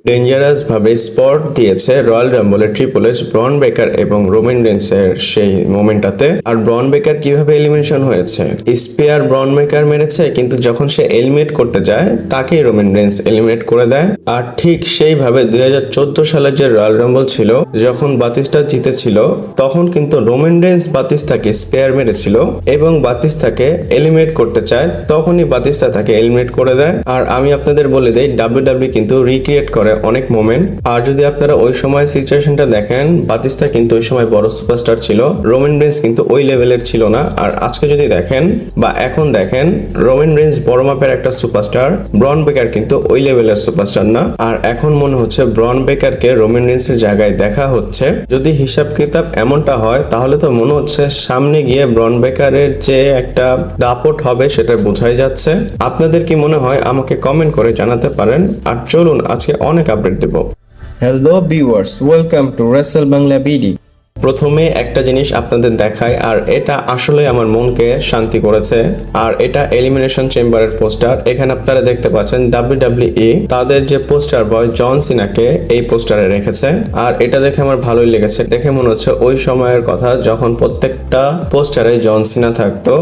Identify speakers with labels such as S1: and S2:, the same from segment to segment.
S1: Dangerous ভাবে spot দিয়েছে royal রাম্বলের triple H ব্রন বেকার এবং রোমান রেন্সের সেই মোমেন্টটাতে। আর ব্রন বেকার কিভাবে এলিমিনেশন হয়েছে, স্পিয়ার ব্রন বেকার মেরেছে, কিন্তু যখন সে এলিমিনেট করতে যায় তাকেই রোমান রেন্স এলিমিনেট করে দেয়। আর ঠিক সেইভাবে 2014 সালের যে রয়্যাল রাম্বল ছিল, যখন বাতিস্তা জিতেছিল, তখন কিন্তু রোমান রেন্স বাতিস্তাকে স্পিয়ার মেরেছিল এবং বাতিস্তাকে এলিমিনেট করতে চায়, তখনই বাতিস্তা তাকে এলিমিনেট করে দেয়। আর আমি আপনাদের বলে দেই, ডাব্লিউডাব্লিউ কিন্তু রিক্রিয়েট করে অনেক মোমেন্ট। আর যদি আপনারা ওই সময় সিচুয়েশনটা দেখেন, বাতিস্তা কিন্তু ওই সময় বড় সুপারস্টার ছিল, রোমান রেন্স কিন্তু ওই লেভেলের ছিল না। আর আজকে যদি দেখেন বা এখন দেখেন, রোমান রেন্স বড় মাপের একটা সুপারস্টার, ব্রন বেকার কিন্তু ওই লেভেলের সুপারস্টার না। আর এখন মনে হচ্ছে ব্রন বেকারকে রোমান রেন্সের জায়গায় দেখা হচ্ছে। যদি হিসাব কিতাব এমনটা হয়, তাহলে তো মনে হচ্ছে সামনে গিয়ে ব্রন বেকারের যে একটা দাপট হবে সেটা বোঝাই যাচ্ছে। আপনাদের কি মনে হয় আমাকে কমেন্ট করে জানাতে পারেন। আর চলুন আজকে অনেক আপডেট দেব। Hello viewers, welcome to Rasel Bangla BD. প্রথমে একটা জিনিস আপনাদের দেখায়, আর এটা আসলে আমার মনকে শান্তি করেছে। আর এটা এলিমিনেশন চেম্বারের পোস্টার। এখানে আপনারা দেখতে পাচ্ছেন ডাব্লিউডাব্লিউই তাদের যে পোস্টার বয় জন সিনাকে এই পোস্টারে রেখেছে। আর এটা দেখে আমার ভালোই লেগেছে। দেখে মনে হচ্ছে ওই সময়ের কথা যখন প্রত্যেকটা পোস্টারে জন সিনা থাকতো।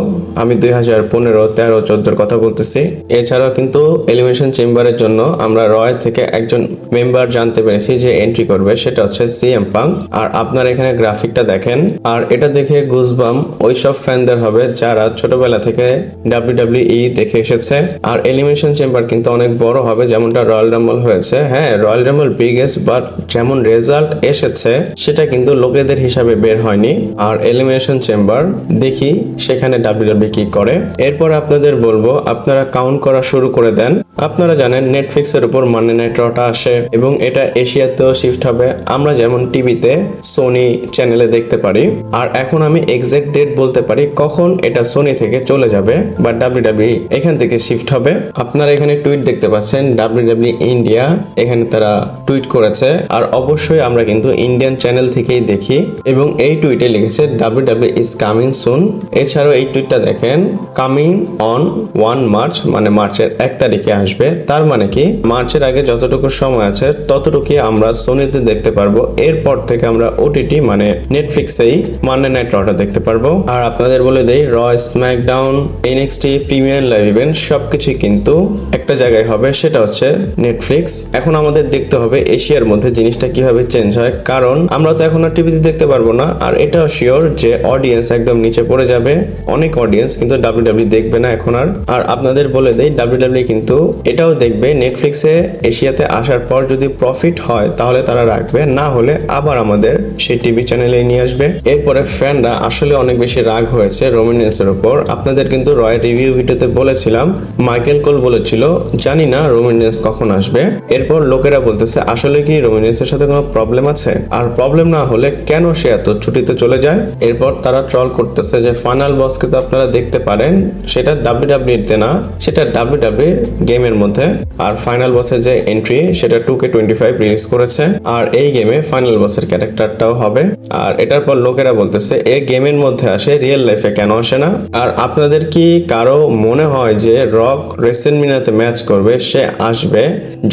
S1: আমি 2015, 13, 14 কথা বলতেছি। এছাড়াও কিন্তু এলিমিনেশন চেম্বারের জন্য আমরা রয় থেকে একজন মেম্বার জানতে পেরেছি যে এন্ট্রি করবে, সেটা হচ্ছে সিএম পাঙ্ক। আর আপনারা এখানে গ্রাফিকটা দেখেন, আর এটা দেখে গুজবাম ওই সব ফ্যানদের হবে যারা ছোটবেলা থেকে ডাব্লিউডাব্লিউই দেখে এসেছে। আর এলিমিনেশন চেম্বার কিন্তু অনেক বড় হবে, যেমনটা রয়্যাল রাম্বল হয়েছে। হ্যাঁ, রয়্যাল রাম্বল বিগেস্ট, বাট যেমন রেজাল্ট এসেছে সেটা কিন্তু লোকেদের হিসাবে বের হয়নি। আর এলিমিনেশন চেম্বার দেখি সেখানে ডাব্লিউডাব্লিউ কি করে। এরপর আপনাদের বলবো আপনারা কাউন্ট করা শুরু করে দেন। আপনারা জানেন নেটফ্লিক্সের উপর মানডে নাইট রটা আসে এবং এটা এশিয়াতেও শিফট হবে। আমরা যেমন টিভিতে সোনি চ্যানেলে দেখতে পারি। আর এখন আমি এক্সাক্ট ডেট বলতে পারি কখন এটা সোনি থেকে চলে যাবে বা ডাব্লিউডাব্লিউ এখান থেকে শিফট হবে। আপনারা এখানে টুইট দেখতে পাচ্ছেন ডাব্লিউডাব্লিউ ইন্ডিয়া, এখানে তারা টুইট করেছে। আর অবশ্যই আমরা কিন্তু ইন্ডিয়ান চ্যানেল থেকেই দেখি এবং এই টুইটে লিখেছে ডাব্লিউডাব্লিউ ইজ কামিং সুন। এছাড়াও এই টুইটটা দেখেন, কামিং অন 1 মার্চ, মানে মার্চের 1 তারিখে আসবে। তার মানে কি মার্চের আগে যতটুকু সময় আছে ততটুকুই আমরা সোনিতে দেখতে পারবো। এরপর থেকে আমরা ওটিটি মানে নেটফ্লিক্সেই মানডে নাইট রটা দেখতে পারবো। আর আপনাদের বলে দেই, র, SmackDown, NXT, premier live event সবকিছু কিন্তু একটা জায়গায় হবে, সেটা হচ্ছে নেটফ্লিক্স। এখন আমাদের দেখতে হবে এশিয়ার মধ্যে জিনিসটা কিভাবে চেঞ্জ হয়, কারণ আমরা তো এখন আর টিভিতে দেখতে পারবো না। আর এটাও শিওর যে অডিয়েন্স একদম নিচে পড়ে যাবে, অনেক অডিয়েন্স কিন্তু ডাব্লিউডাব্লিউ দেখবে না এখন আর। আর আপনাদের বলে দেই, ডাব্লিউডাব্লিউ কিন্তু এটাও দেখবে নেটফ্লিক্সে এশিয়াতে আসার পর যদি প্রফিট হয় তাহলে তারা রাখবে, না হলে আবার আমাদের সেই টিভি চ্যানেলে নিয়ে আসবে। এরপরে ফ্যানরা আসলে অনেক বেশি রাগ হয়েছে রোমান রেন্সের উপর। আপনাদের কিন্তু রয়ের রিভিউ ভিডিওতে বলেছিলাম, মাইকেল কোল বলেছিল জানি না রোমান রেন্স কখন আসবে। এরপর লোকেরা বলতেছে আসলে কি রোমান রেন্সের সাথে কোনো প্রবলেম আছে, আর প্রবলেম না হলে কেন সে এত ছুটিতে চলে যায়। এরপর তারা ট্রল করতেছে যে ফাইনাল বসকে তো আপনারা দেখতে পারেন, সেটা ডাব্লিউডাব্লিউতে না, সেটা ডাব্লিউডাব্লিউ গেমের মধ্যে। আর ফাইনাল বসের যে এন্ট্রি সেটা 2K25 রিলিজ করেছে। আর এই গেমে ফাইনাল বসের ক্যারেক্টারটাও হবে। আর এটার পর লোকেরা বলতেছে এই গেমের মধ্যে আসে, রিয়েল লাইফে কেন আসে না। আর আপনাদের কি কারো মনে হয় যে রক রেসেলমেনিয়াতে ম্যাচ করবে, সে আসবে?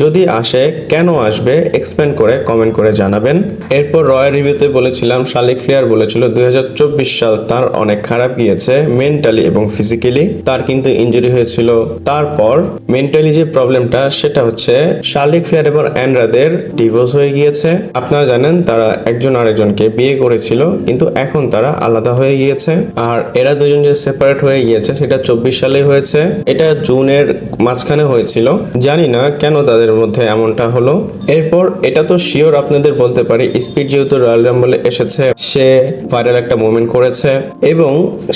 S1: যদি আসে কেন আসবে, এক্সপ্লেন করে কমেন্ট করে জানাবেন। এরপর রয়ের রিভিউতে বলেছিলাম, শার্লট ফ্লেয়ার বলেছিল 2024 সাল তার অনেক খারাপ গিয়েছে মেন্টালি এবং ফিজিক্যালি। তার কিন্তু ইনজুরি হয়েছিল। তারপর মেন্টালি যে প্রবলেমটা সেটা হচ্ছে শার্লট ফ্লেয়ার এবং অ্যান্ড্রাদের ডিভোর্স হয়ে গিয়েছে। আপনারা জানেন তারা একজন আরেকজনকে বিয়ে করেছিল, কিন্তু এখন তারা আলাদা হয়ে গিয়েছে। আর এরা দুজন যে সেপারেট হয়ে গিয়েছে সেটা 24 সালে হয়েছে। এটা জুনের মাঝখানে হয়েছিল। জানি না কেন তাদের মধ্যে এমনটা হলো। এরপর এটা তো শিওর আপনাদের বলতে পারি, স্পিড যেহেতু রয়্যাল রাম্বলে এসেছে, সে ভাইরাল একটা মোমেন্ট করেছে এবং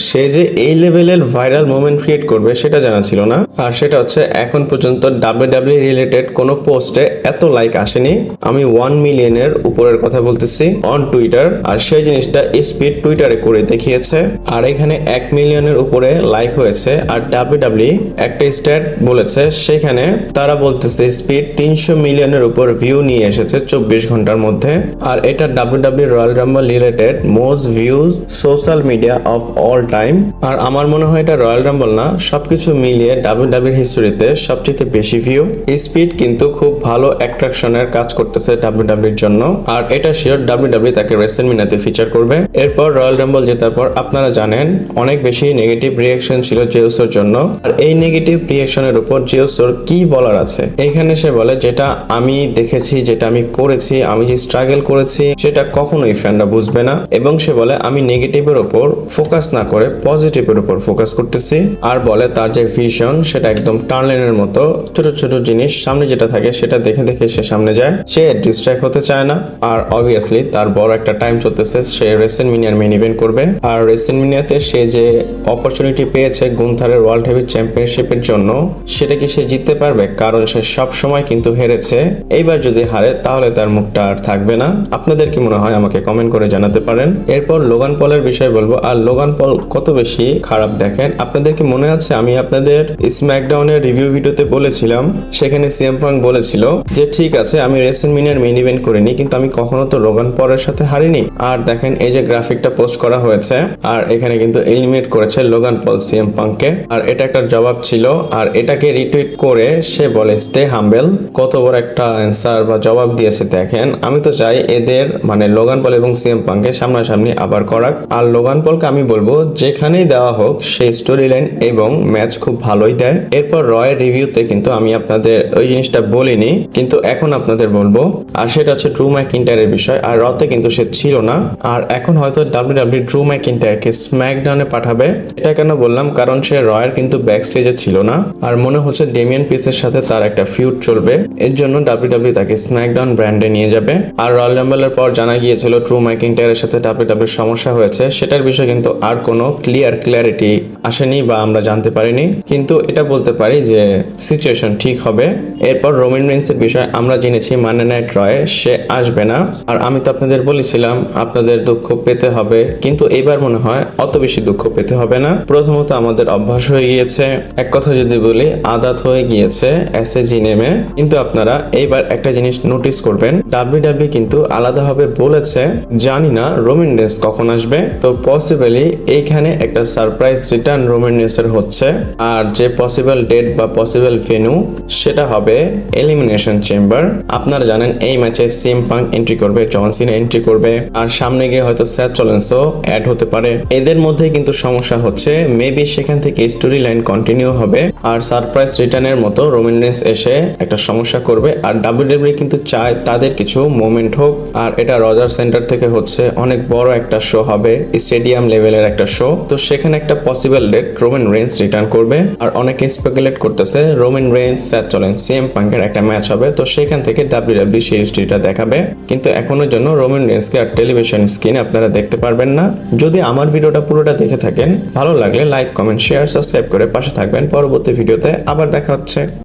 S1: সে যে এই লেভেলের ভাইরাল মোমেন্ট ক্রিয়েট করবে সেটা জানা ছিল না। আর সেটা হচ্ছে এখন পর্যন্ত ডাব্লিউডাব্লিউ রিলেটেড কোনো পোস্টে এত লাইক আসেনি। আমি 1 মিলিয়নের উপরের কথা বলতেছি অন টুইটার। টুইটার, আর সেই জিনিসটা স্পিড টুইটারে করে দেখিয়েছে, আর এখানে 1 মিলিয়নের উপরে লাইক হয়েছে। আর ডাব্লিউডাব্লিউ একটা স্ট্যাট বলেছে, সেখানে তারা বলতেছে স্পিড 300 মিলিয়নের উপর ভিউ নিয়ে এসেছে 24 ঘন্টার মধ্যে। আর এটা WW Royal Rumble related most views social media of all time. আর আমার মনে হয় এটা রয়্যাল রাম্বল না, সবকিছু মিলিয়ে ডাব্লিউডাব্লিউ হিস্টোরিতে সবচেয়ে বেশি ভিউ। স্পিড কিন্তু খুব ভালো অ্যাট্রাকশনের কাজ করতেছে ডাব্লিউডাব্লিউর জন্য, আর এটা শিওর ডাব্লিউডাব্লিউ তাকে রেসেলমেনিয়াতে ফিচার করবে। এরপর রয়্যাল রাম্বল জেতার পর আপনারা জানেন অনেক বেশি নেগেটিভ রিয়াকশন ছিল জিওসোর জন্য। আর এই নেগেটিভ রিয়াকশনের উপর জিওসোর কি বলার আছে? এখানে সে বলে, যেটা আমি দেখেছি, যেটা আমি করেছি, আমি যে স্ট্রাগল করেছি সেটা কখনোই ফ্যানরা বুঝবে না। এবং সে বলে আমি নেগেটিভের উপর ফোকাস না করে পজিটিভের উপর ফোকাস করতেছি। আর বলে তার যে ভিশন সেটা একদম টার্নলাইনের মতো, ছোট ছোট জিনিস সামনে যেটা থাকে সেটা দেখে দেখে সে সামনে যায়, সে ডিস্ট্র্যাক্ট হতে চায় না। আর অবভিয়াসলি তার বড় একটা টাইম চলতেছে, সে রেসেলমেনিয়ার মেইন ইভেন্ট করবে। আর রেসেলমেনিয়াতে সে যে অপরচুনিটি পেয়েছে গুন্থারের ওয়ার্ল্ড হেভি চ্যাম্পিয়নশিপের জন্য, সেটা কি সে জিততে পারবে? কারণ সে সব সময় কিন্তু হেরেছে, এইবার যদি হারে তাহলে তার মুখটা আর থাকবে না। আপনাদের কি মনে হয় আমাকে কমেন্ট করে জানাতে পারেন। এরপর লোগান পলের বিষয় বলবো। আর লোগান পল কত বেশি খারাপ দেখেন, আপনাদের কি মনে আছে আমি আপনাদের স্ম্যাকডাউনের রিভিউ ভিডিওতে বলেছিলাম, সেখানে সিএম পাঙ্ক বলেছিল যে ঠিক আছে আমি রেসেলমেনিয়ার মেইন ইভেন্ট করিনি, কিন্তু আমি কখনো তো লোগান পলের সাথে হারিনি। আর দেখেন এই যে গ্রাফিকটা পোস্ট করা হয়েছে, আর এখানে কিন্তু এলিমিনেট করেছে লোগান পল সিএম পাঙ্ককে। আর এটা একটা জবাব ছিল, আর এটাকে রিটুইট করে সে বলে স্টে হাম্বেল। কত বড় একটা অ্যান্সার বা জবাব দিয়েছে দেখেন। আমি তো চাই এদের মানে লোগান পল এবং সিএম পাঙ্ককে সামনাসামনি আবার করাক। আর লোগান পলকে আমি বলবো যেখানেই দেওয়া হোক সেই স্টোরি লাইন এবং ম্যাচ খুব ভালোই দেয়। এরপর রয়ের রিভিউতে কিন্তু আমি আপনাদের ওই জিনিসটা বলিনি, কিন্তু এখন আপনাদের বলবো। আর সেটা হচ্ছে ড্রু ম্যাকইন্টায়ারের বিষয়। আর রতে কিন্তু সে ছিল না, আর এখন হয়তো ডাব্লিউডাব্লিউ ড্রু ম্যাকইন্টায়ারকে স্ম্যাকডাউনে পাঠাবে। এটা কেন বললাম, কারণ সে রয়ের কিন্তু ব্যাক স্টেজে ছিল না, আর মনে হচ্ছে ডেমিয়ান পিসের সাথে তার একটা ফিউড চলবে, এর জন্য ডাব্লিউডাব্লিউ তাকে স্ম্যাকডাউন ব্র্যান্ডে নিয়ে যাবে। আর রয়্যাল রাম্বলের পর জানা গিয়েছিল ড্রু ম্যাকইন্টায়ারের সাথে ডাব্লিউডাব্লিউর সমস্যা হয়েছে, সেটার বিষয়ে কিন্তু আর কোনো ক্লিয়ারিটি আসেনি বা আমরা জানতে পারিনি, কিন্তু এটা বলতে পারি যে সিচুয়েশন ঠিক হবে। এরপর রোমান রেইন্সের বিষয় আমরা জেনেছি মানডে নাইট রয়ে সে আসবে না। আর আমি তো আপনাদের বলেছিলাম আপনাদের দুঃখ পেতে হবে, কিন্তু এবার মনে হয় অত বেশি দুঃখ পেতে হবে না। প্রথমত আমাদের অভ্যাস হয়ে গিয়েছে, এক কথা যদি বলি আদাত হয়ে গিয়েছে এসএজি নেমে। কিন্তু আপনারা এইবার একটা জিনিস নোটিস করবেন, ডাব্লিউডাব্লিউ কিন্তু আলাদাভাবে বলেছে জানি না রোমান রেইন্স কখন আসবে, তো পসিবলি এইখানে একটা সারপ্রাইজ রিটার্ন রোমান রেইন্সের হচ্ছে। আর যে পসিবল ডেট বা পসিবল ভেন্যু সেটা হবে এলিমিনেশন চেম্বার। আপনারা জানেন এই ম্যাচে সিএম পাঙ্ক এন্ট্রি করবে, জন সিনা এন্ট্রি করবে, আর সামনে গিয়ে হয়তো সেথ রলিন্সও অ্যাড হতে পারে। এদের মধ্যে কিন্তু সমস্যা হচ্ছে মেবি সেখান থেকে স্টোরি লাইন কন্টিনিউ হবে, আর সারপ্রাইজ রিটার্নের মতো রোমান রেইন্স এসে একটা সমস্যা করবে। আর ডাব্লিউডাব্লিউ কিন্তু চায় তাদের কিছু মোমেন্ট হোক, আর এটা রজার সেন্টার থেকে হচ্ছে, অনেক বড় একটা শো হবে, স্টেডিয়াম লেভেলের একটা শো। তো সেখানে একটা possible date Roman Reigns return করবে। আর অনেকে স্পেকুলেট করতেছে Roman Reigns Seth Rollins CM পাঙ্কের একটা ম্যাচ হবে, তো সেখান থেকে ডাব্লিউডাব্লিউ সেই হিস্ট্রিটা দেখাবে। কিন্তু এখনোর জন্য রোমান রেইন্সকে আর টেলিভিশন স্ক্রিনে আপনারা দেখতে পারবেন না। যদি আমার ভিডিওটা পুরোটা দেখে থাকেন, ভালো লাগলে লাইক কমেন্ট শেয়ার সাবস্ক্রাইব করে পাশে থাকবেন। পরবর্তী ভিডিওতে আবার দেখা হচ্ছে।